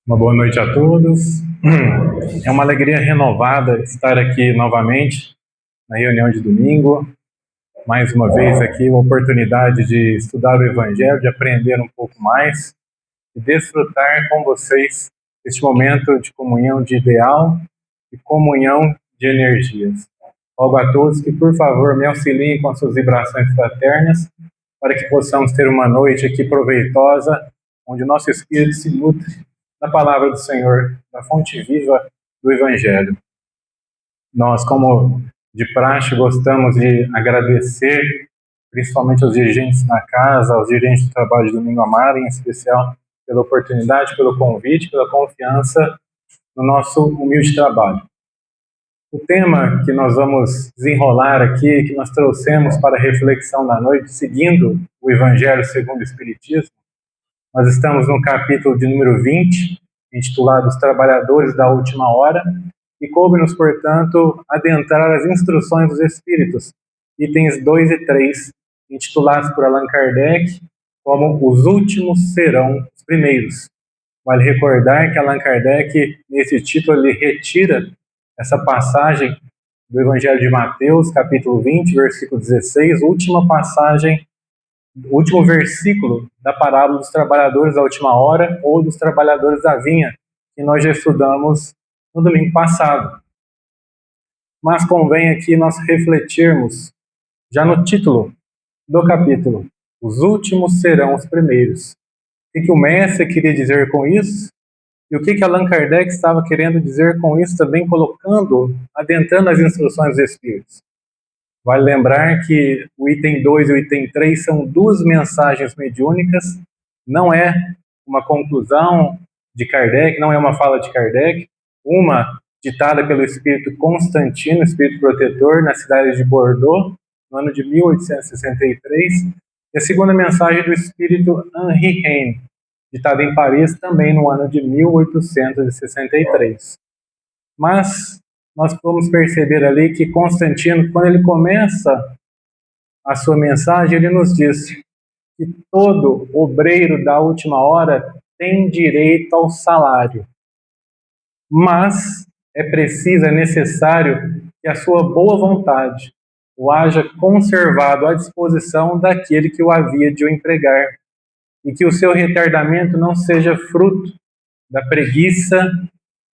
Uma boa noite a todos. É uma alegria renovada estar aqui novamente na reunião de domingo. Mais uma vez aqui, uma oportunidade de estudar o Evangelho, de aprender um pouco mais e desfrutar com vocês este momento de comunhão de ideal e comunhão de energias. Rogo a todos que, por favor, me auxiliem com as suas vibrações fraternas para que possamos ter uma noite aqui proveitosa, onde o nosso espírito se nutre da palavra do Senhor, da fonte viva do Evangelho. Nós, como de praxe, gostamos de agradecer, principalmente aos dirigentes na casa, aos dirigentes do trabalho de Domingo Amaro, em especial, pela oportunidade, pelo convite, pela confiança no nosso humilde trabalho. O tema que nós vamos desenrolar aqui, que nós trouxemos para a reflexão da noite, seguindo o Evangelho segundo o Espiritismo, nós estamos no capítulo de número 20, intitulado Os Trabalhadores da Última Hora, e coube-nos, portanto, adentrar as instruções dos Espíritos, itens 2 e 3, intitulados por Allan Kardec como Os Últimos Serão os Primeiros. Vale recordar que Allan Kardec, nesse título, ele retira essa passagem do Evangelho de Mateus, capítulo 20, versículo 16, última passagem, último versículo da parábola dos trabalhadores da última hora ou dos trabalhadores da vinha, que nós já estudamos no domingo passado. Mas convém aqui nós refletirmos já no título do capítulo: Os últimos serão os primeiros. O que o mestre queria dizer com isso? E o que Allan Kardec estava querendo dizer com isso também, colocando, adentrando as instruções dos Espíritos? Vale lembrar que o item 2 e o item 3 são duas mensagens mediúnicas, não é uma conclusão de Kardec, não é uma fala de Kardec, uma ditada pelo espírito Constantino, espírito protetor, na cidade de Bordeaux, no ano de 1863, e a segunda mensagem do espírito Henri Heine, ditada em Paris também no ano de 1863. Mas nós vamos perceber ali que Constantino, quando ele começa a sua mensagem, ele nos diz que todo obreiro da última hora tem direito ao salário, mas é preciso, é necessário que a sua boa vontade o haja conservado à disposição daquele que o havia de o empregar, e que o seu retardamento não seja fruto da preguiça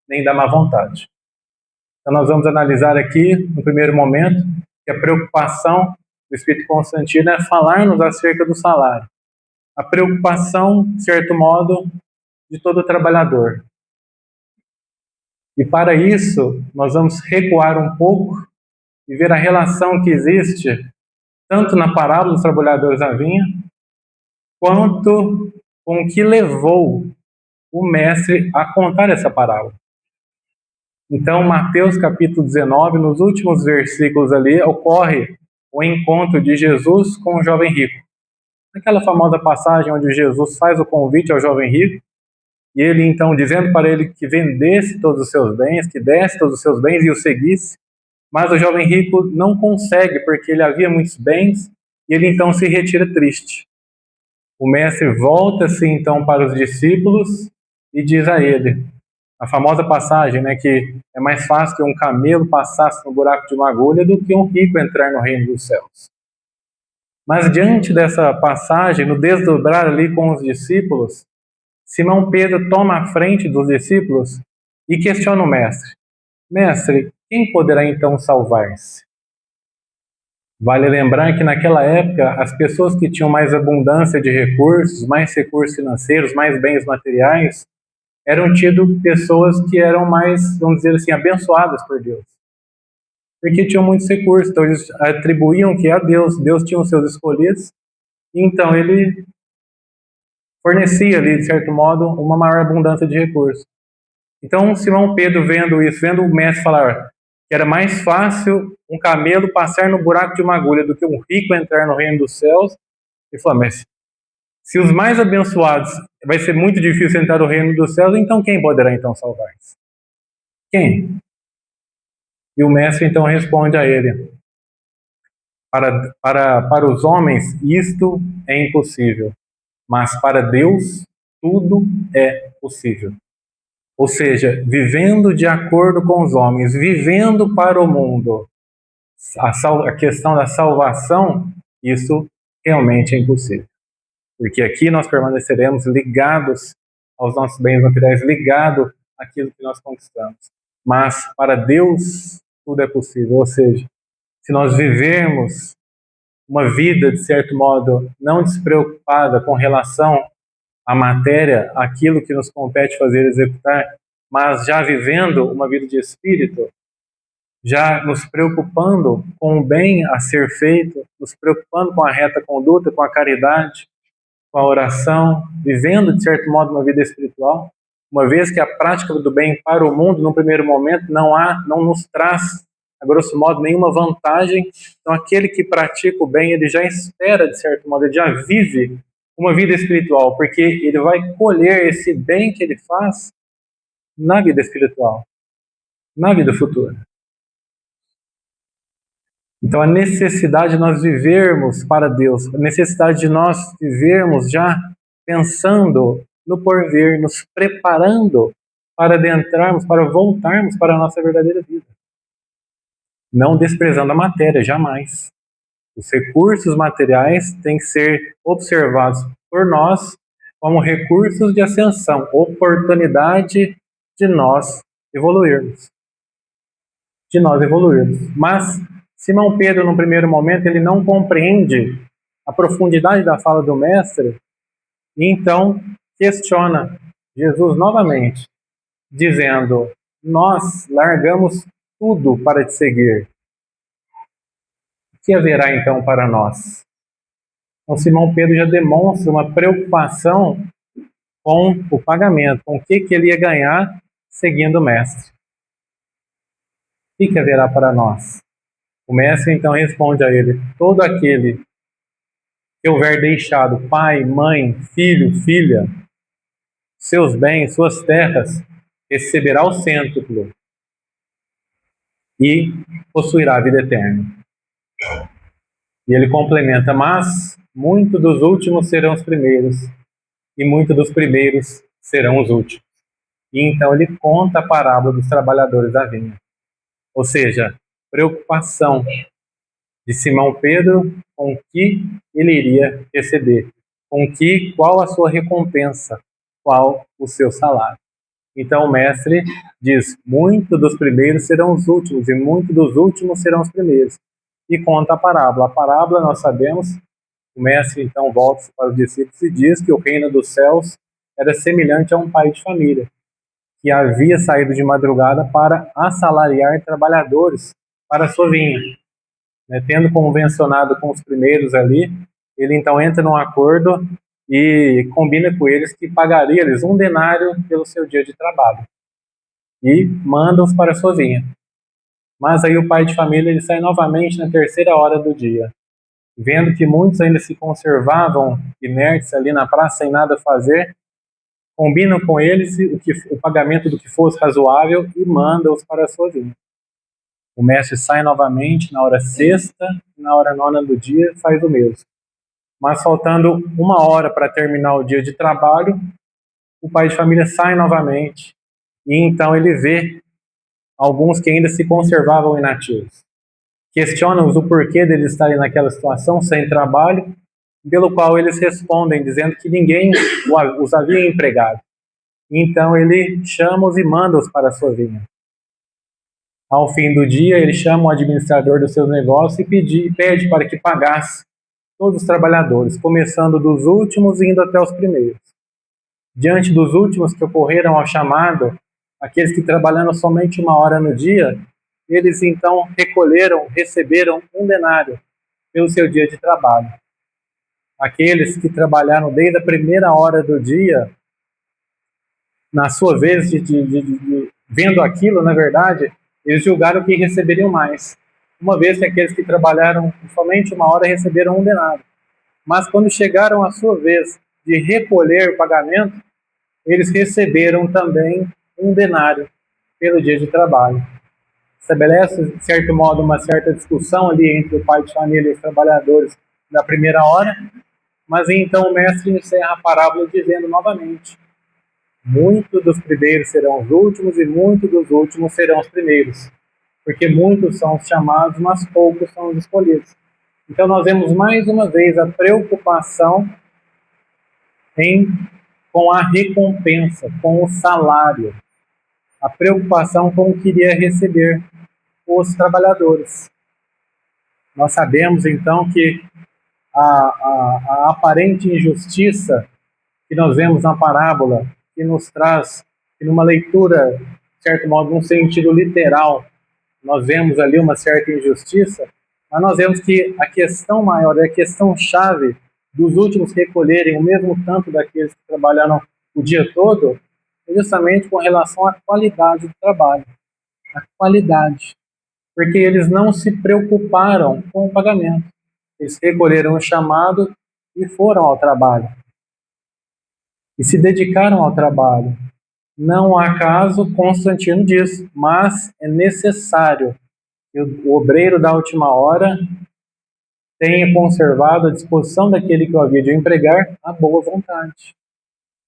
nem da má vontade. Então nós vamos analisar aqui, no primeiro momento, que a preocupação do Espírito Constantino é falar-nos acerca do salário. A preocupação, de certo modo, de todo trabalhador. E para isso, nós vamos recuar um pouco e ver a relação que existe, tanto na parábola dos trabalhadores da vinha, quanto com o que levou o mestre a contar essa parábola. Então, Mateus capítulo 19, nos últimos versículos ali, ocorre o encontro de Jesus com o jovem rico. Aquela famosa passagem onde Jesus faz o convite ao jovem rico, e ele então, dizendo para ele que vendesse todos os seus bens, que desse todos os seus bens e o seguisse, mas o jovem rico não consegue, porque ele havia muitos bens, e ele então se retira triste. O mestre volta-se então para os discípulos e diz a ele, a famosa passagem, né, que é mais fácil que um camelo passasse no buraco de uma agulha do que um rico entrar no reino dos céus. Mas diante dessa passagem, no desdobrar ali com os discípulos, Simão Pedro toma a frente dos discípulos e questiona o mestre. Mestre, quem poderá então salvar-se? Vale lembrar que naquela época, as pessoas que tinham mais abundância de recursos, mais recursos financeiros, mais bens materiais, eram tidas pessoas que eram mais, vamos dizer assim, abençoadas por Deus. Porque tinham muitos recursos, então eles atribuíam que a Deus, Deus tinha os seus escolhidos, e então ele fornecia ali, de certo modo, uma maior abundância de recursos. Então, Simão Pedro, vendo isso, vendo o mestre falar que era mais fácil um camelo passar no buraco de uma agulha do que um rico entrar no reino dos céus, ele falou, mas se os mais abençoados vai ser muito difícil entrar no reino dos céus, então quem poderá então salvar-se? Quem? E o mestre então responde a ele, para os homens isto é impossível, mas para Deus tudo é possível. Ou seja, vivendo de acordo com os homens, vivendo para o mundo, a questão da salvação, isso realmente é impossível. Porque aqui nós permaneceremos ligados aos nossos bens materiais, ligados àquilo que nós conquistamos. Mas para Deus tudo é possível. Ou seja, se nós vivermos uma vida, de certo modo, não despreocupada com relação à matéria, aquilo que nos compete fazer, executar, mas já vivendo uma vida de espírito, já nos preocupando com o bem a ser feito, nos preocupando com a reta conduta, com a caridade, com a oração, vivendo, de certo modo, uma vida espiritual, uma vez que a prática do bem para o mundo, no primeiro momento, não nos traz, a grosso modo, nenhuma vantagem. Então, aquele que pratica o bem, ele já espera, de certo modo, ele já vive uma vida espiritual, porque ele vai colher esse bem que ele faz na vida espiritual, na vida futura. Então, a necessidade de nós vivermos para Deus, a necessidade de nós vivermos já pensando no porvir, nos preparando para adentrarmos, para voltarmos para a nossa verdadeira vida. Não desprezando a matéria, jamais. Os recursos materiais têm que ser observados por nós como recursos de ascensão, oportunidade de nós evoluirmos. Mas Simão Pedro, no primeiro momento, ele não compreende a profundidade da fala do Mestre e então questiona Jesus novamente, dizendo: nós largamos tudo para te seguir. O que haverá então para nós? Então Simão Pedro já demonstra uma preocupação com o pagamento, com o que ele ia ganhar seguindo o Mestre. O que haverá para nós? O Mestre então responde a ele: todo aquele que houver deixado pai, mãe, filho, filha, seus bens, suas terras, receberá o cêntuplo e possuirá a vida eterna. E ele complementa: mas muitos dos últimos serão os primeiros, e muitos dos primeiros serão os últimos. E então ele conta a parábola dos trabalhadores da vinha. Ou seja, preocupação de Simão Pedro com o que ele iria receber, qual a sua recompensa, qual o seu salário. Então o Mestre diz: muitos dos primeiros serão os últimos, e muitos dos últimos serão os primeiros. E conta a parábola. A parábola, nós sabemos, o Mestre então volta para os discípulos e diz que o reino dos céus era semelhante a um pai de família, que havia saído de madrugada para assalariar trabalhadores para a sua vinha. Tendo convencionado com os primeiros ali, ele então entra num acordo e combina com eles que pagaria eles 1 denário pelo seu dia de trabalho e manda-os para a sua vinha. Mas aí o pai de família ele sai novamente na 3ª hora do dia, vendo que muitos ainda se conservavam inertes ali na praça sem nada a fazer, combinam com eles o pagamento do que fosse razoável e manda-os para a sua vinha. O Mestre sai novamente na hora 6ª e na hora 9ª do dia faz o mesmo. Mas faltando 1 hora para terminar o dia de trabalho, o pai de família sai novamente e então ele vê alguns que ainda se conservavam inativos. Questiona-os o porquê deles estarem naquela situação, sem trabalho, pelo qual eles respondem, dizendo que ninguém os havia empregado. Então ele chama-os e manda-os para a sua vinha. Ao fim do dia, ele chama o administrador dos seus negócios e pede para que pagasse todos os trabalhadores, começando dos últimos e indo até os primeiros. Diante dos últimos que ocorreram ao chamado, aqueles que trabalharam somente 1 hora no dia, eles então receberam 1 denário pelo seu dia de trabalho. Aqueles que trabalharam desde a 1ª hora do dia, na sua vez, vendo aquilo, na verdade, eles julgaram que receberiam mais, uma vez que aqueles que trabalharam somente 1 hora receberam 1 denário. Mas quando chegaram a sua vez de recolher o pagamento, eles receberam também 1 denário pelo dia de trabalho. Estabelece, de certo modo, uma certa discussão ali entre o pai de família e os trabalhadores da 1ª hora, Mas então o mestre encerra a parábola dizendo novamente: muitos dos primeiros serão os últimos e muitos dos últimos serão os primeiros. Porque muitos são os chamados, mas poucos são os escolhidos. Então nós vemos mais uma vez a preocupação com a recompensa, com o salário. A preocupação com o que iria receber os trabalhadores. Nós sabemos então que a aparente injustiça que nós vemos na parábola, que nos traz, que numa leitura, de certo modo, num sentido literal, nós vemos ali uma certa injustiça, mas nós vemos que a questão maior, a questão chave dos últimos recolherem o mesmo tanto daqueles que trabalharam o dia todo, é justamente com relação à qualidade do trabalho. A qualidade. Porque eles não se preocuparam com o pagamento. Eles recolheram o chamado e foram ao trabalho. E se dedicaram ao trabalho. Não há caso, Constantino diz, mas é necessário que o obreiro da última hora tenha conservado à disposição daquele que o havia de empregar a boa vontade.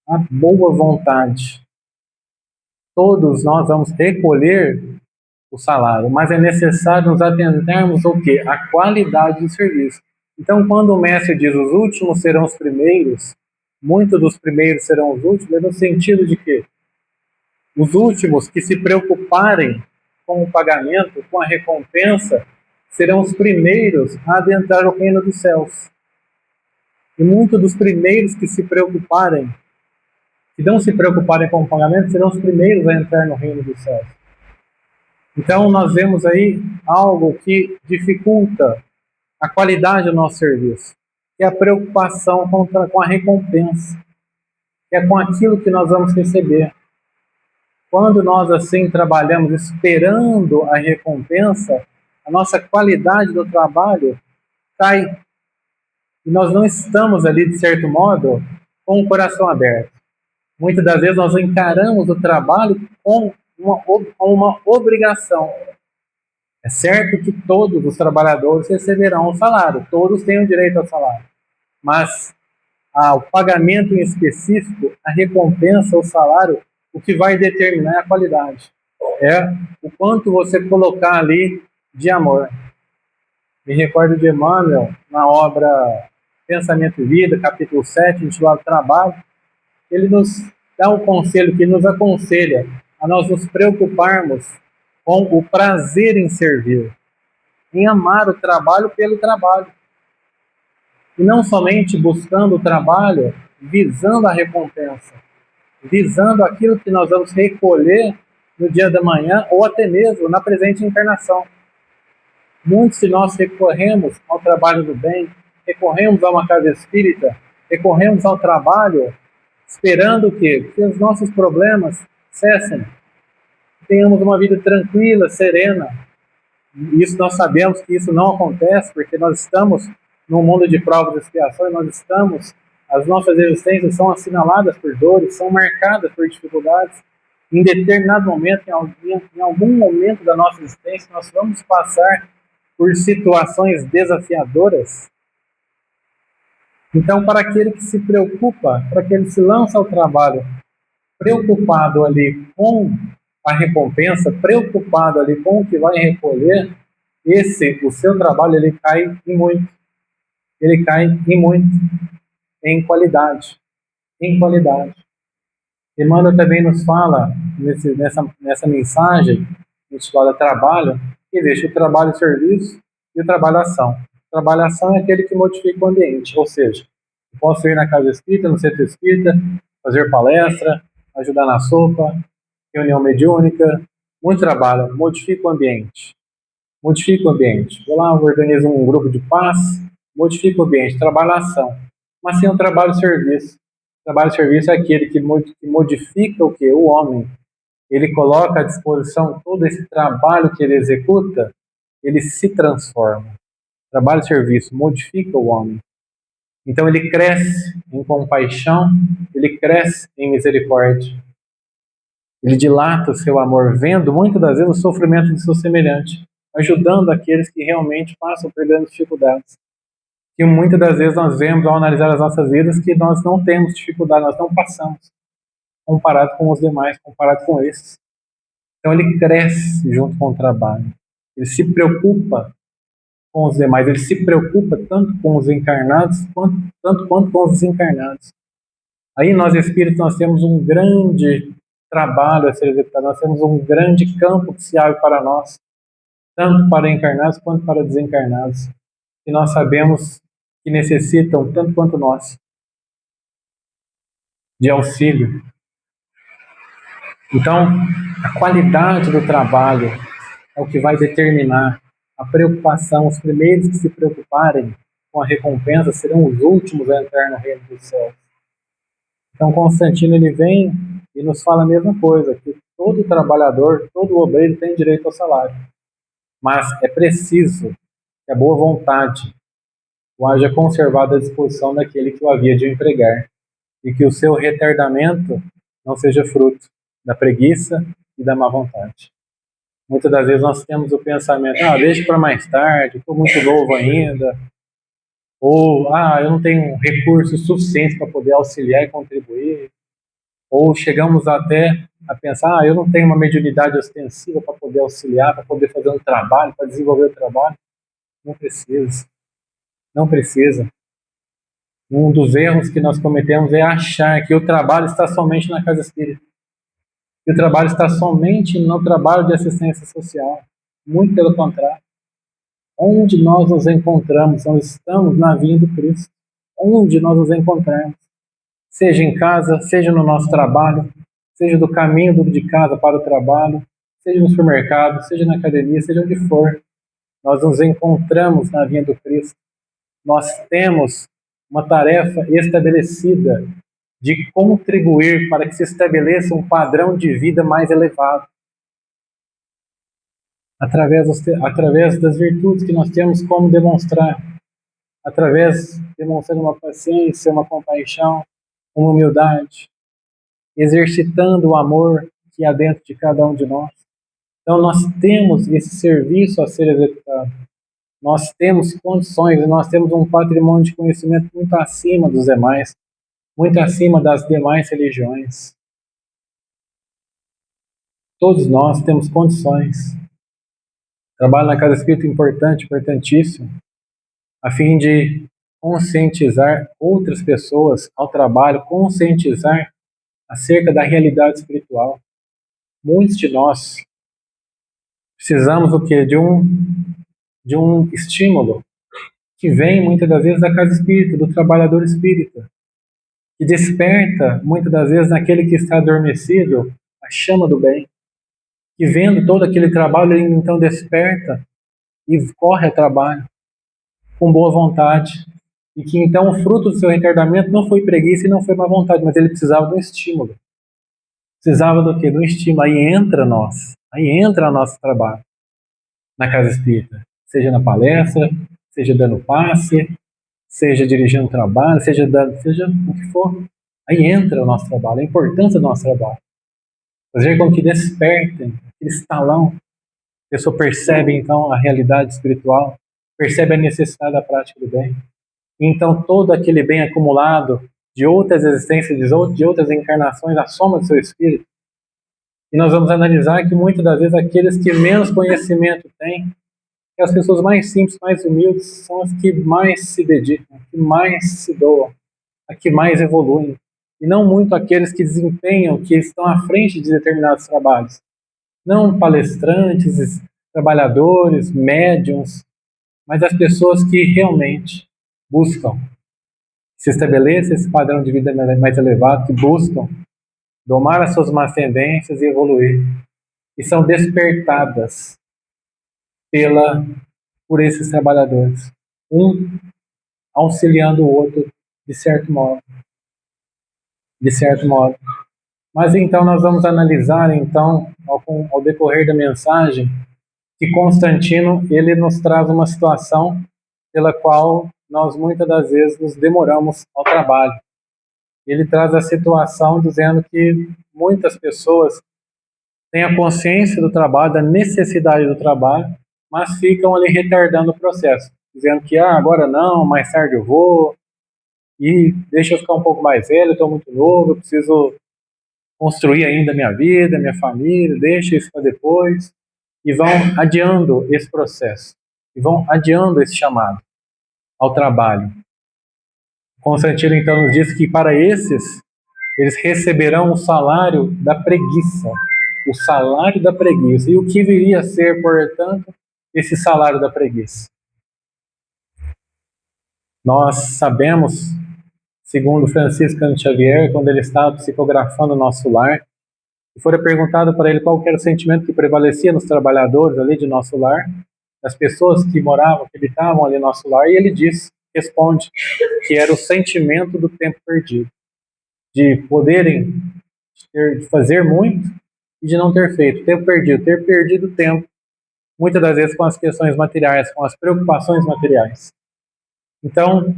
A boa vontade. Todos nós vamos recolher o salário, mas é necessário nos atentarmos ao quê? A qualidade do serviço. Então, quando o mestre diz os últimos serão os primeiros, muitos dos primeiros serão os últimos, é no sentido de que os últimos que se preocuparem com o pagamento, com a recompensa, serão os primeiros a adentrar o reino dos céus. E muitos dos primeiros que se preocuparem, que não se preocuparem com o pagamento, serão os primeiros a entrar no reino dos céus. Então, nós vemos aí algo que dificulta a qualidade do nosso serviço, que é a preocupação com a recompensa, que é com aquilo que nós vamos receber. Quando nós, assim, trabalhamos esperando a recompensa, a nossa qualidade do trabalho cai. E nós não estamos ali, de certo modo, com o coração aberto. Muitas das vezes nós encaramos o trabalho com uma obrigação. É certo que todos os trabalhadores receberão o salário, todos têm o direito ao salário. Mas o pagamento em específico, a recompensa, o salário, o que vai determinar é a qualidade. É o quanto você colocar ali de amor. Me recordo de Emmanuel, na obra Pensamento e Vida, capítulo 7, intitulado Trabalho, ele nos dá um conselho que nos aconselha a nós nos preocuparmos com o prazer em servir, em amar o trabalho pelo trabalho. E não somente buscando o trabalho, visando a recompensa, visando aquilo que nós vamos recolher no dia da manhã ou até mesmo na presente encarnação. Muitos de nós recorremos ao trabalho do bem, recorremos a uma casa espírita, recorremos ao trabalho, esperando que os nossos problemas cessem, tenhamos uma vida tranquila, serena. Isso nós sabemos que isso não acontece, porque nós estamos num mundo de provas e expiações, as nossas existências são assinaladas por dores, são marcadas por dificuldades. Em determinado momento, em algum momento da nossa existência, nós vamos passar por situações desafiadoras. Então, para aquele que se preocupa, para aquele que se lança ao trabalho, preocupado ali com a recompensa, preocupado ali com o que vai recolher, o seu trabalho, ele cai em muito. Ele cai em muito, em qualidade. Em qualidade. Emmanuel também nos fala, nessa mensagem, intitulada Trabalho, que existe o trabalho e serviço e o trabalho-ação. O trabalho-ação é aquele que modifica o ambiente, ou seja, eu posso ir na casa espírita, no centro espírita, fazer palestra, ajudar na sopa, reunião mediúnica, muito trabalho, modifica o ambiente. Modifica o ambiente. Vou lá, organizo um grupo de paz, modifica o ambiente, trabalho-ação. Mas sim o trabalho-serviço. O trabalho-serviço é aquele que modifica o quê? O homem. Ele coloca à disposição todo esse trabalho que ele executa, ele se transforma. Trabalho-serviço modifica o homem. Então ele cresce em compaixão, ele cresce em misericórdia. Ele dilata o seu amor, vendo muitas das vezes o sofrimento de seu semelhante, ajudando aqueles que realmente passam por grandes dificuldades, que muitas das vezes nós vemos ao analisar as nossas vidas que nós não temos dificuldade, nós não passamos, comparado com os demais, comparado com esses. Então ele cresce junto com o trabalho, ele se preocupa com os demais, ele se preocupa tanto com os encarnados, tanto quanto com os desencarnados. Aí nós espíritos, nós temos um grande trabalho a ser executado, nós temos um grande campo que se abre para nós, tanto para encarnados quanto para desencarnados, que nós sabemos que necessitam, tanto quanto nós, de auxílio. Então, a qualidade do trabalho é o que vai determinar a preocupação. Os primeiros que se preocuparem com a recompensa serão os últimos a entrar no reino dos céus. Então, Constantino ele vem e nos fala a mesma coisa, que todo trabalhador, todo obreiro tem direito ao salário. Mas é preciso que a boa vontade o haja conservado à disposição daquele que o havia de empregar, e que o seu retardamento não seja fruto da preguiça e da má vontade. Muitas das vezes nós temos o pensamento, deixa para mais tarde, estou muito novo ainda, ou eu não tenho recursos suficientes para poder auxiliar e contribuir, ou chegamos até a pensar, eu não tenho uma mediunidade ostensiva para poder auxiliar, para poder fazer um trabalho, para desenvolver o trabalho. Não precisa. Não precisa. Um dos erros que nós cometemos é achar que o trabalho está somente na casa espírita. Que o trabalho está somente no trabalho de assistência social. Muito pelo contrário. Onde nós nos encontramos, nós estamos na vinha do Cristo. Onde nós nos encontramos. Seja em casa, seja no nosso trabalho, seja do caminho de casa para o trabalho, seja no supermercado, seja na academia, seja onde for. Nós nos encontramos na vinha do Cristo. Nós temos uma tarefa estabelecida de contribuir para que se estabeleça um padrão de vida mais elevado. Através das virtudes que nós temos como demonstrar. Demonstrando uma paciência, uma compaixão, uma humildade. Exercitando o amor que há dentro de cada um de nós. Então nós temos esse serviço a ser executado. Nós temos condições, nós temos um patrimônio de conhecimento muito acima dos demais, muito acima das demais religiões. Todos nós temos condições. Trabalho na casa espírita é importante, importantíssimo, a fim de conscientizar outras pessoas ao trabalho, conscientizar acerca da realidade espiritual. Muitos de nós precisamos do quê? De um estímulo que vem muitas das vezes da casa espírita, do trabalhador espírita, que desperta muitas das vezes naquele que está adormecido a chama do bem, que vendo todo aquele trabalho ele então desperta e corre ao trabalho com boa vontade, e que então o fruto do seu retardamento não foi preguiça e não foi má vontade, mas ele precisava de um estímulo. Precisava do quê? De um estímulo. Aí entra o nosso trabalho na casa espírita. Seja na palestra, seja dando passe, seja dirigindo o trabalho, seja o que for. Aí entra o nosso trabalho, a importância do nosso trabalho. Fazer com que despertem aquele estalão. A pessoa percebe, então, a realidade espiritual, percebe a necessidade da prática do bem. E, então, todo aquele bem acumulado de outras existências, de outras encarnações, a soma do seu espírito. E nós vamos analisar que, muitas das vezes, aqueles que menos conhecimento têm, que as pessoas mais simples, mais humildes, são as que mais se dedicam, as que mais se doam, as que mais evoluem. E não muito aqueles que desempenham, que estão à frente de determinados trabalhos. Não palestrantes, trabalhadores, médiums, mas as pessoas que realmente buscam se estabeleça esse padrão de vida mais elevado, que buscam domar as suas más tendências e evoluir. E são despertadas por esses trabalhadores, um auxiliando o outro de certo modo. Mas então nós vamos analisar então ao decorrer da mensagem que Constantino ele nos traz uma situação pela qual nós muitas das vezes nos demoramos ao trabalho. Ele traz a situação dizendo que muitas pessoas têm a consciência do trabalho, da necessidade do trabalho, mas ficam ali retardando o processo. dizendo que agora não, mais tarde eu vou, e deixa eu ficar um pouco mais velho, eu estou muito novo, eu preciso construir ainda minha vida, minha família, deixa isso para depois, e vão adiando esse processo, e vão adiando esse chamado ao trabalho. Constantino então nos diz que para esses, eles receberão o salário da preguiça, o salário da preguiça. E o que viria a ser, portanto, esse salário da preguiça? Nós sabemos, segundo Francisco Xavier, quando ele estava psicografando o nosso lar, e foi perguntado para ele qual era o sentimento que prevalecia nos trabalhadores ali de nosso lar, das pessoas que moravam, que habitavam ali no nosso lar, e ele responde que era o sentimento do tempo perdido, de poderem de fazer muito e de não ter feito, ter perdido tempo, muitas das vezes com as questões materiais, com as preocupações materiais. Então,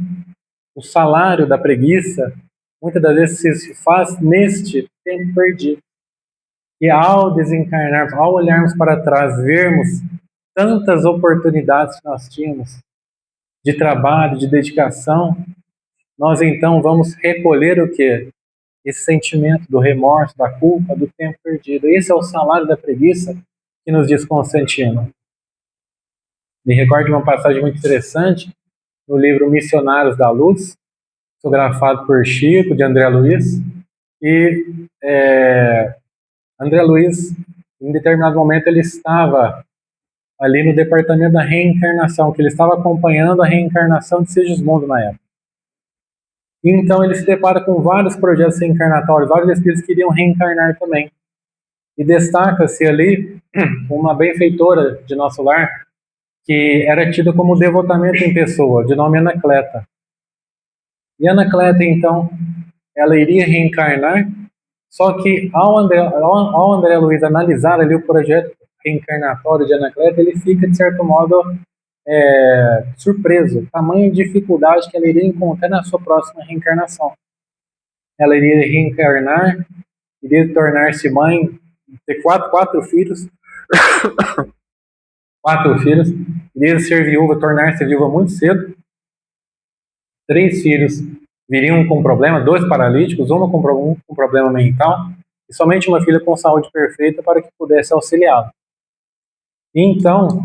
o salário da preguiça, muitas das vezes se faz neste tempo perdido. E ao desencarnarmos, ao olharmos para trás, vermos tantas oportunidades que nós tínhamos de trabalho, de dedicação, nós então vamos recolher o quê? Esse sentimento do remorso, da culpa, do tempo perdido. Esse é o salário da preguiça que nos diz Constantino. Me recordo de uma passagem muito interessante no livro Missionários da Luz, fotografado por Chico, de André Luiz, e André Luiz, em determinado momento, ele estava ali no departamento da reencarnação, que ele estava acompanhando a reencarnação de Sigismundo na época. E então ele se depara com vários projetos reencarnatórios, vários espíritos que iriam reencarnar também. E destaca-se ali uma benfeitora de nosso lar, que era tida como devotamento em pessoa, de nome Anacleta. E Anacleta, então, ela iria reencarnar, só que ao André Luiz analisar ali o projeto reencarnatório de Anacleta, ele fica, de certo modo, surpreso, tamanha dificuldade que ela iria encontrar na sua próxima reencarnação. Ela iria reencarnar, iria tornar-se mãe, ter quatro filhos, iria ser viúva, tornar-se viúva muito cedo. 3 filhos viriam com problema, 2 paralíticos, uma com problema mental, e somente uma filha com saúde perfeita para que pudesse auxiliá-la. Então,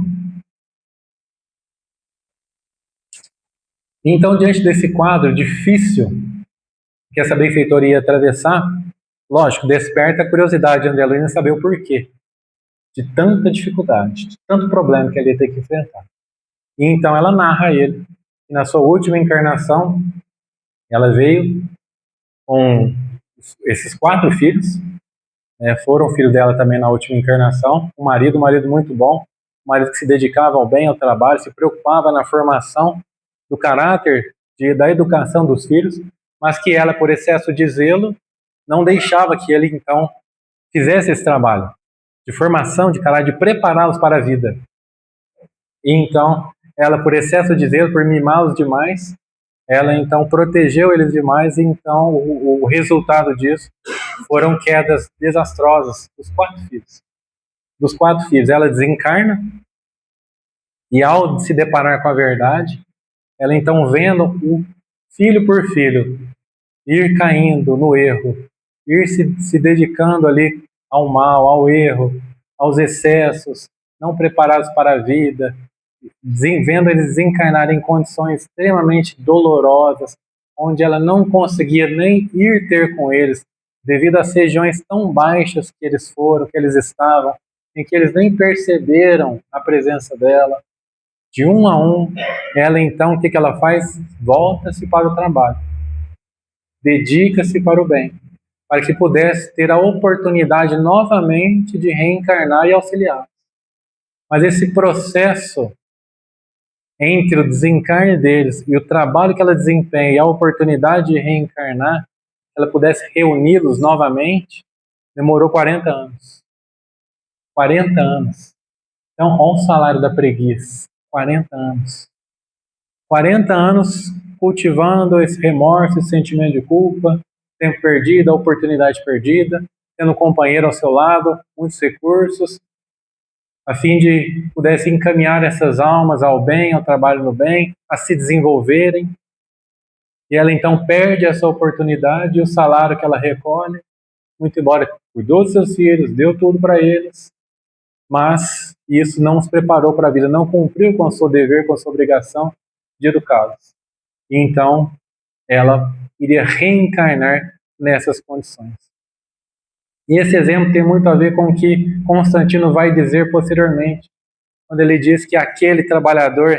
diante desse quadro difícil que essa benfeitoria ia atravessar, lógico, desperta a curiosidade de André Luiz em saber o porquê de tanta dificuldade, de tanto problema que ele ia ter que enfrentar. E então ela narra a ele que na sua última encarnação ela veio com esses 4 filhos, foram filhos dela também na última encarnação, um marido muito bom, um marido que se dedicava ao bem, ao trabalho, se preocupava na formação do caráter, da educação dos filhos, mas que ela, por excesso de zelo, não deixava que ele, então, fizesse esse trabalho de formação, de caráter, de prepará-los para a vida. E então, ela, por excesso de zelo, por mimá-los demais, ela, então, protegeu eles demais, e então, o resultado disso foram quedas desastrosas dos 4 filhos. Dos 4 filhos, ela desencarna, e ao se deparar com a verdade, ela então vendo o filho por filho ir caindo no erro, ir se dedicando ali ao mal, ao erro, aos excessos, não preparados para a vida, vendo eles desencarnarem em condições extremamente dolorosas, onde ela não conseguia nem ir ter com eles, devido às regiões tão baixas que eles foram, que eles estavam, em que eles nem perceberam a presença dela. De um a um, ela então, o que ela faz? Volta-se para o trabalho. Dedica-se para o bem, para que pudesse ter a oportunidade novamente de reencarnar e auxiliar. Mas esse processo entre o desencarne deles e o trabalho que ela desempenha e a oportunidade de reencarnar, ela pudesse reuni-los novamente, demorou 40 anos. 40 anos. Então, olha o salário da preguiça. 40 anos. 40 anos cultivando esse remorso, esse sentimento de culpa, tempo perdido, a oportunidade perdida, tendo um companheiro ao seu lado, muitos recursos, a fim de pudesse encaminhar essas almas ao bem, ao trabalho no bem, a se desenvolverem. E ela então perde essa oportunidade e o salário que ela recolhe, muito embora cuidou dos seus filhos, deu tudo para eles, mas isso não os preparou para a vida, não cumpriu com o seu dever, com a sua obrigação de educá-los. E então ela iria reencarnar nessas condições. E esse exemplo tem muito a ver com o que Constantino vai dizer posteriormente, quando ele diz que aquele trabalhador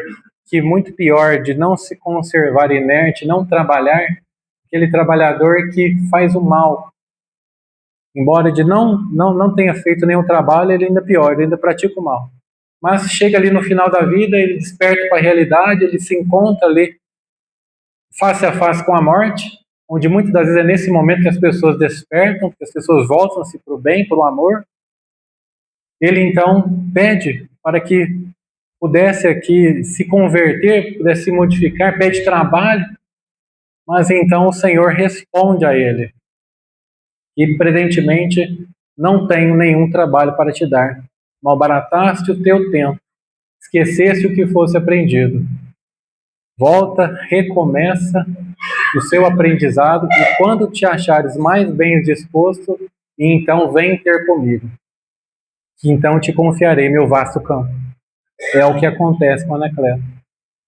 que muito pior de não se conservar inerte, não trabalhar, aquele trabalhador que faz o mal, embora de não tenha feito nenhum trabalho, ele ainda pior, ele ainda pratica o mal. Mas chega ali no final da vida, ele desperta para a realidade, ele se encontra ali face a face com a morte, onde muitas das vezes é nesse momento que as pessoas despertam, que as pessoas voltam-se para o bem, para o amor. Ele então pede para que pudesse aqui se converter, pudesse se modificar, pede trabalho, mas então o Senhor responde a ele: e presentemente não tenho nenhum trabalho para te dar, malbarataste o teu tempo, esqueceste o que fosse aprendido. Volta, recomeça o seu aprendizado, e quando te achares mais bem disposto, então vem ter comigo, que então te confiarei meu vasto campo. É o que acontece com a Anacleto.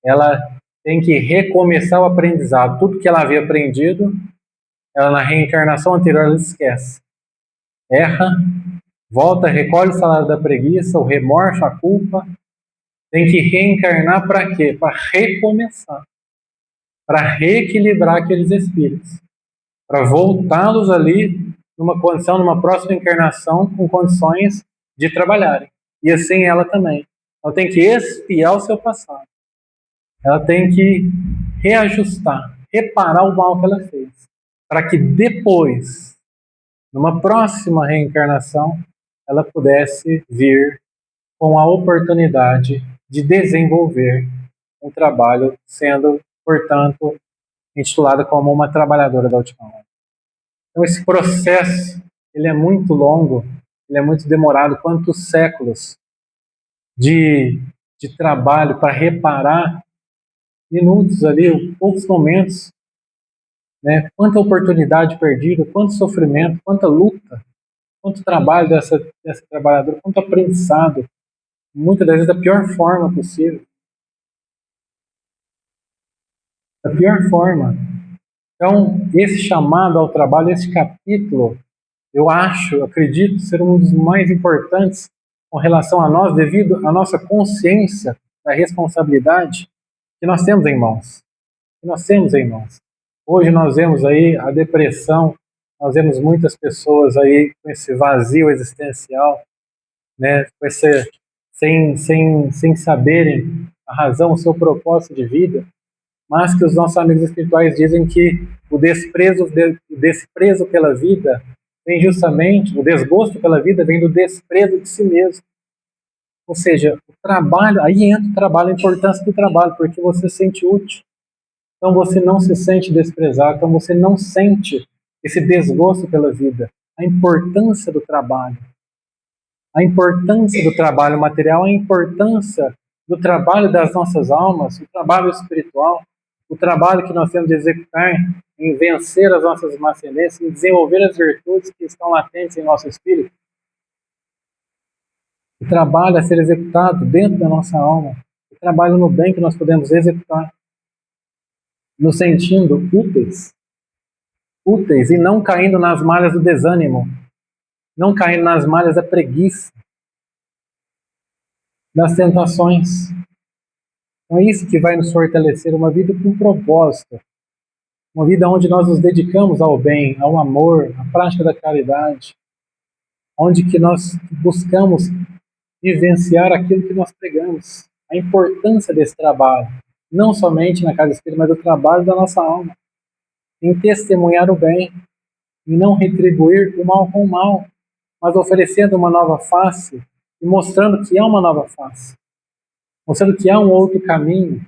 Ela tem que recomeçar o aprendizado. Tudo que ela havia aprendido, ela na reencarnação anterior ela esquece. Erra, volta, recolhe o salário da preguiça, o remorso, a culpa. Tem que reencarnar para quê? Para recomeçar. Para reequilibrar aqueles espíritos. Para voltá-los ali numa condição, numa próxima encarnação, com condições de trabalharem. E assim ela também. Ela tem que expiar o seu passado. Ela tem que reajustar, reparar o mal que ela fez. Para que depois, numa próxima reencarnação, ela pudesse vir com a oportunidade de desenvolver um trabalho, sendo, portanto, intitulada como uma trabalhadora da última hora. Então esse processo, ele é muito longo, ele é muito demorado, quantos séculos de trabalho para reparar minutos ali, poucos momentos, né? Quanta oportunidade perdida, quanto sofrimento, quanta luta, quanto trabalho dessa trabalhadora, quanto aprendizado, muitas das vezes da pior forma possível. Da pior forma. Então, esse chamado ao trabalho, esse capítulo, eu acredito ser um dos mais importantes com relação a nós, devido à nossa consciência da responsabilidade que nós temos em mãos. Que nós temos em mãos. Hoje nós vemos aí a depressão, nós vemos muitas pessoas aí com esse vazio existencial, né, com esse, sem saberem a razão, o seu propósito de vida, mas que os nossos amigos espirituais dizem que o desprezo pela vida vem justamente, o desgosto pela vida vem do desprezo de si mesmo. Ou seja, o trabalho, aí entra o trabalho, a importância do trabalho, porque você se sente útil. Então você não se sente desprezado, então você não sente esse desgosto pela vida. A importância do trabalho. A importância do trabalho material, a importância do trabalho das nossas almas, o trabalho espiritual, o trabalho que nós temos de executar em vencer as nossas más tendências, em desenvolver as virtudes que estão latentes em nosso espírito. O trabalho a ser executado dentro da nossa alma, o trabalho no bem que nós podemos executar, nos sentindo úteis e não caindo nas malhas do desânimo, não caindo nas malhas da preguiça, das tentações. Então é isso que vai nos fortalecer, uma vida com propósito, uma vida onde nós nos dedicamos ao bem, ao amor, à prática da caridade, onde que nós buscamos vivenciar aquilo que nós pregamos, a importância desse trabalho, não somente na casa espírita, mas do trabalho da nossa alma, em testemunhar o bem, em não retribuir o mal com o mal, mas oferecendo uma nova face e mostrando que há uma nova face, mostrando que há um outro caminho,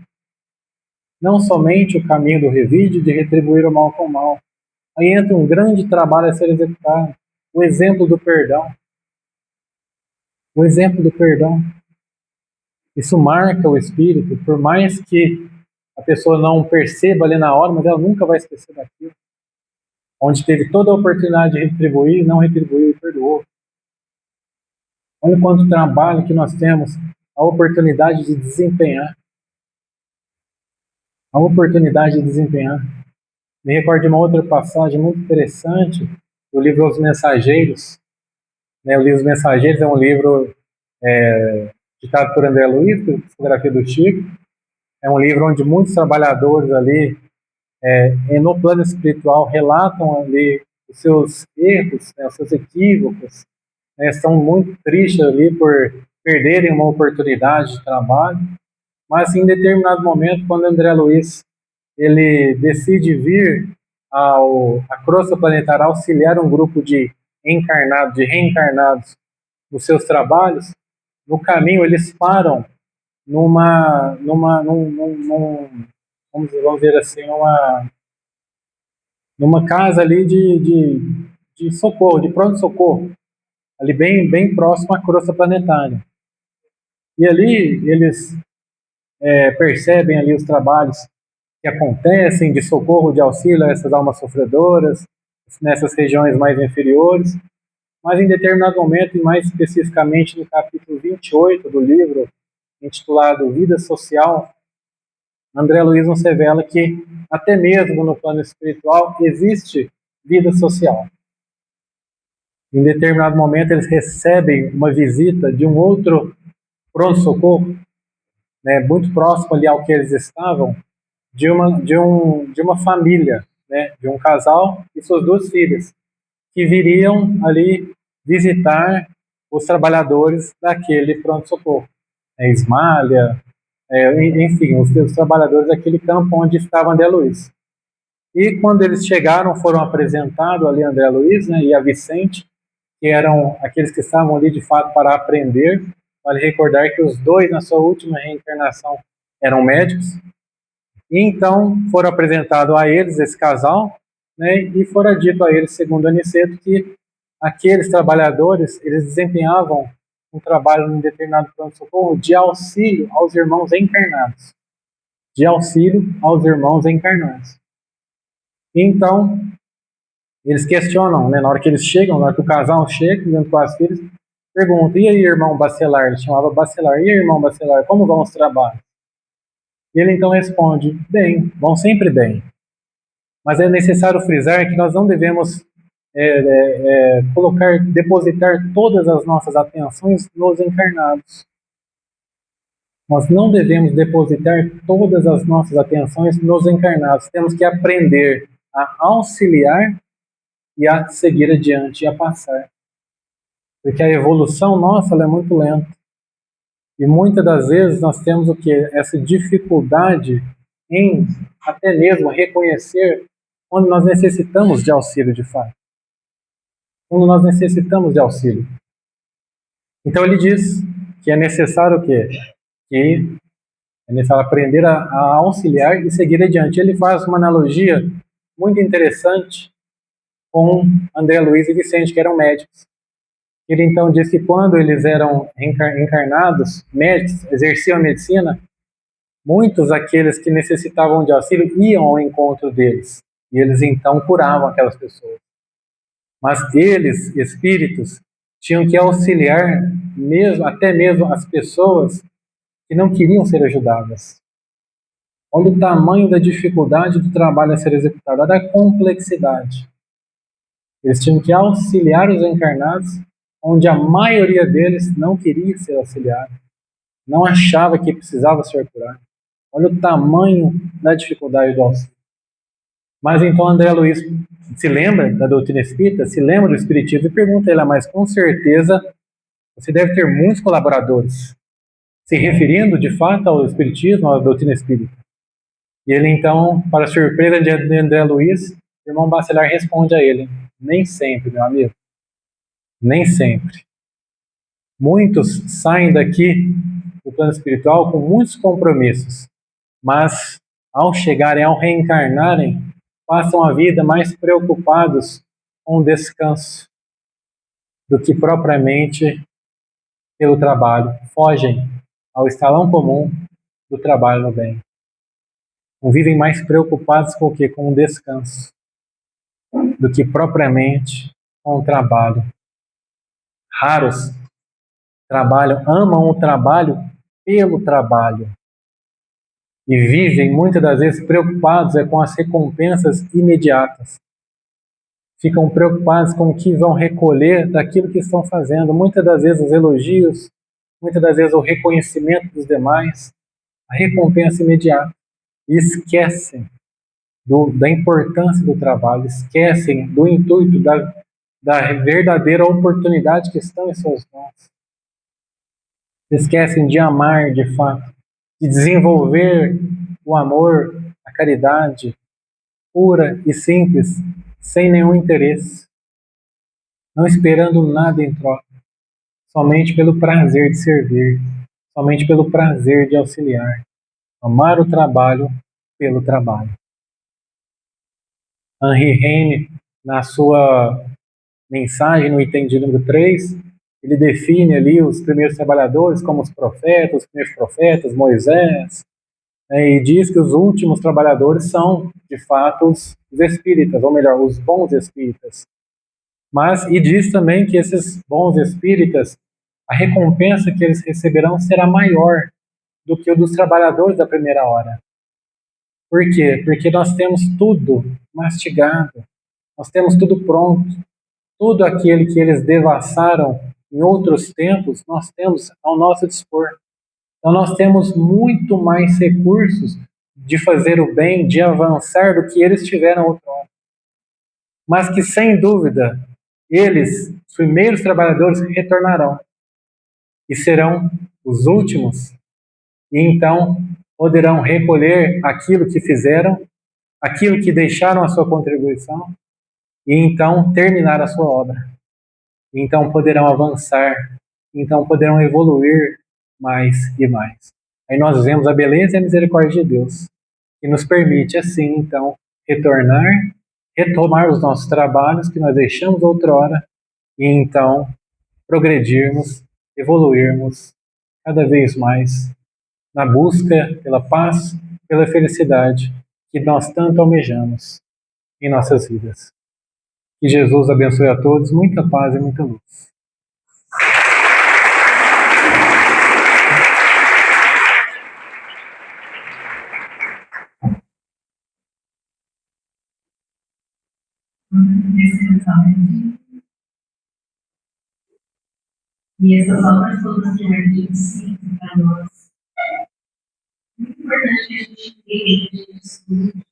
não somente o caminho do revide de retribuir o mal com o mal. Aí entra um grande trabalho a ser executado, o exemplo do perdão. O exemplo do perdão. Isso marca o espírito, por mais que a pessoa não perceba ali na hora, mas ela nunca vai esquecer daquilo. Onde teve toda a oportunidade de retribuir, não retribuiu e perdoou. Olha quanto trabalho que nós temos, a oportunidade de desempenhar. A oportunidade de desempenhar. Me recordo de uma outra passagem muito interessante, do livro Os Mensageiros. O livro Os Mensageiros é um livro ditado por André Luiz, psicografia do Chico. É um livro onde muitos trabalhadores ali, no plano espiritual, relatam ali os seus erros, os seus equívocos, estão muito tristes ali por perderem uma oportunidade de trabalho, mas em determinado momento, quando André Luiz ele decide vir à crosta planetária auxiliar um grupo de encarnados, de reencarnados nos seus trabalhos, no caminho eles param vamos dizer assim, numa casa ali de socorro, de pronto-socorro, ali bem próximo à crosta planetária. E ali eles percebem ali os trabalhos que acontecem de socorro, de auxílio a essas almas sofredoras, nessas regiões mais inferiores, mas em determinado momento, e mais especificamente no capítulo 28 do livro, intitulado Vida Social, André Luiz nos revela que até mesmo no plano espiritual existe vida social. Em determinado momento eles recebem uma visita de um outro pronto-socorro, muito próximo ali ao que eles estavam, de uma família, de um casal e suas duas filhas, que viriam ali visitar os trabalhadores daquele pronto-socorro. Ismália, enfim, os trabalhadores daquele campo onde estava André Luiz. E quando eles chegaram, foram apresentados ali André Luiz, e a Vicente, que eram aqueles que estavam ali de fato para aprender. Vale recordar que os dois, na sua última reencarnação, eram médicos. E então foram apresentados a eles, esse casal, e fora dito a eles, segundo Aniceto, que aqueles trabalhadores, eles desempenhavam um trabalho em determinado pronto-socorro de auxílio aos irmãos encarnados. De auxílio aos irmãos encarnados. Então, eles questionam, na hora que eles chegam, na hora que o casal chega, junto com as filhas, perguntam, e aí, irmão Bacelar? Ele chamava Bacelar. E aí, irmão Bacelar, como vão os trabalhos? E ele então responde, bem, vão sempre bem. Mas é necessário frisar que nós não devemos depositar todas as nossas atenções nos encarnados. Nós não devemos depositar todas as nossas atenções nos encarnados. Temos que aprender a auxiliar e a seguir adiante e a passar. Porque a evolução nossa ela é muito lenta. E muitas das vezes nós temos o quê? Essa dificuldade em até mesmo reconhecer quando nós necessitamos de auxílio de fato. Quando nós necessitamos de auxílio. Então ele diz que é necessário o quê? Que é necessário aprender a auxiliar e seguir adiante. Ele faz uma analogia muito interessante com André Luiz e Vicente, que eram médicos. Ele então diz que quando eles eram encarnados, médicos, exerciam a medicina, muitos daqueles que necessitavam de auxílio iam ao encontro deles. E eles então curavam aquelas pessoas. Mas eles, espíritos, tinham que auxiliar até mesmo as pessoas que não queriam ser ajudadas. Olha o tamanho da dificuldade do trabalho a ser executado, olha a complexidade. Eles tinham que auxiliar os encarnados, onde a maioria deles não queria ser auxiliado, não achava que precisava ser curado. Olha o tamanho da dificuldade do auxílio. Mas então André Luiz se lembra da doutrina espírita, se lembra do espiritismo e pergunta a ele, mas com certeza você deve ter muitos colaboradores, se referindo de fato ao espiritismo, à doutrina espírita. E ele então, para surpresa de André Luiz, o irmão Bacelar responde a ele, nem sempre, meu amigo, nem sempre. Muitos saem daqui do plano espiritual com muitos compromissos, mas ao chegarem, ao reencarnarem, passam a vida mais preocupados com o descanso do que propriamente pelo trabalho, fogem ao estalão comum do trabalho no bem. Não vivem mais preocupados com o quê? Com o descanso, do que propriamente com o trabalho. Raros amam o trabalho pelo trabalho e vivem muitas das vezes preocupados com as recompensas imediatas. Ficam preocupados com o que vão recolher daquilo que estão fazendo. Muitas das vezes os elogios, muitas das vezes o reconhecimento dos demais, a recompensa imediata. E esquecem da importância do trabalho, esquecem do intuito, da verdadeira oportunidade que estão em suas mãos. Esquecem de amar de fato, de desenvolver o amor, a caridade pura e simples, sem nenhum interesse, não esperando nada em troca, somente pelo prazer de servir, somente pelo prazer de auxiliar, amar o trabalho pelo trabalho. Henri Heine, na sua mensagem no item de número 3, ele define ali os primeiros trabalhadores como os primeiros profetas, Moisés, e diz que os últimos trabalhadores são, de fato, os espíritas, ou melhor, os bons espíritas. E diz também que esses bons espíritas, a recompensa que eles receberão será maior do que o dos trabalhadores da primeira hora. Por quê? Porque nós temos tudo mastigado, nós temos tudo pronto, tudo aquilo que eles devassaram em outros tempos, nós temos ao nosso dispor. Então nós temos muito mais recursos de fazer o bem, de avançar do que eles tiveram outrora. Mas que, sem dúvida, eles, os primeiros trabalhadores, retornarão e serão os últimos, e então poderão recolher aquilo que fizeram, aquilo que deixaram a sua contribuição, e então terminar a sua obra. E então poderão avançar, então poderão evoluir mais e mais. Aí nós vemos a beleza e a misericórdia de Deus, que nos permite assim, então, retomar os nossos trabalhos que nós deixamos outrora, e então progredirmos, evoluirmos cada vez mais na busca pela paz, pela felicidade que nós tanto almejamos em nossas vidas. Que Jesus abençoe a todos, muita paz e muita luz. E essas obras todas que o artigo 5 para nós, muito importante que a gente entenda, que a gente estude,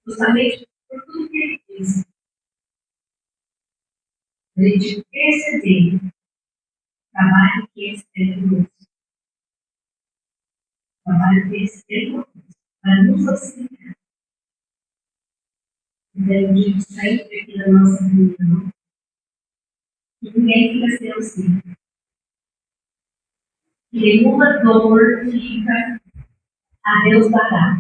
justamente por tudo que ele fez. A gente perceber o trabalho que eles têm conosco, o trabalho que eles têm conosco, para nos auxiliar. Então, eu digo sempre aqui na nossa reunião, que ninguém fica sem auxílio. Que nenhuma dor fica a Deus dará.